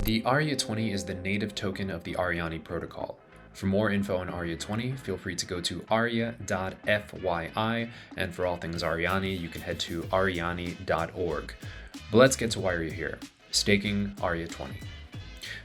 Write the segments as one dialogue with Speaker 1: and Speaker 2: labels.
Speaker 1: The Aria20 is the native token of the Arianee protocol. For more info on Aria20, feel free to go to aria.fyi, and for all things Arianee, you can head to arianee.org. But let's get to why you're here. Staking Aria20.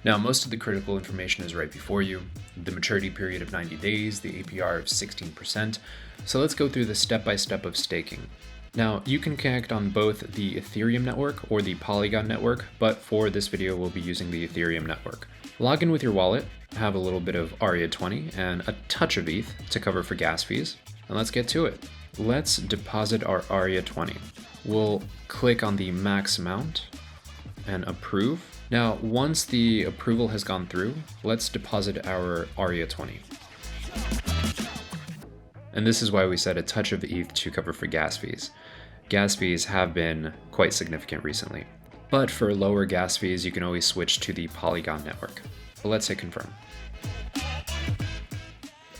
Speaker 1: Now, most of the critical information is right before you. The maturity period of 90 days, the APR of 16%. So let's go through the step-by-step of staking. Now, you can connect on both the Ethereum network or the Polygon network, but for this video, we'll be using the Ethereum network. Log in with your wallet, have a little bit of Aria20 and a touch of ETH to cover for gas fees, and let's get to it. Let's deposit our Aria20. We'll click on the max amount and approve. Now, once the approval has gone through, let's deposit our Aria20. And this is why we set a touch of ETH to cover for gas fees. Gas fees have been quite significant recently. But for lower gas fees, you can always switch to the Polygon network. But let's hit confirm.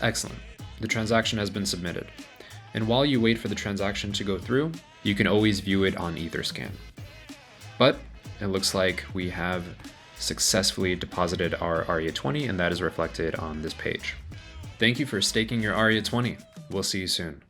Speaker 1: Excellent. The transaction has been submitted. And while you wait for the transaction to go through, you can always view it on Etherscan. But it looks like we have successfully deposited our Aria20, and that is reflected on this page. Thank you for staking your Aria20. We'll see you soon.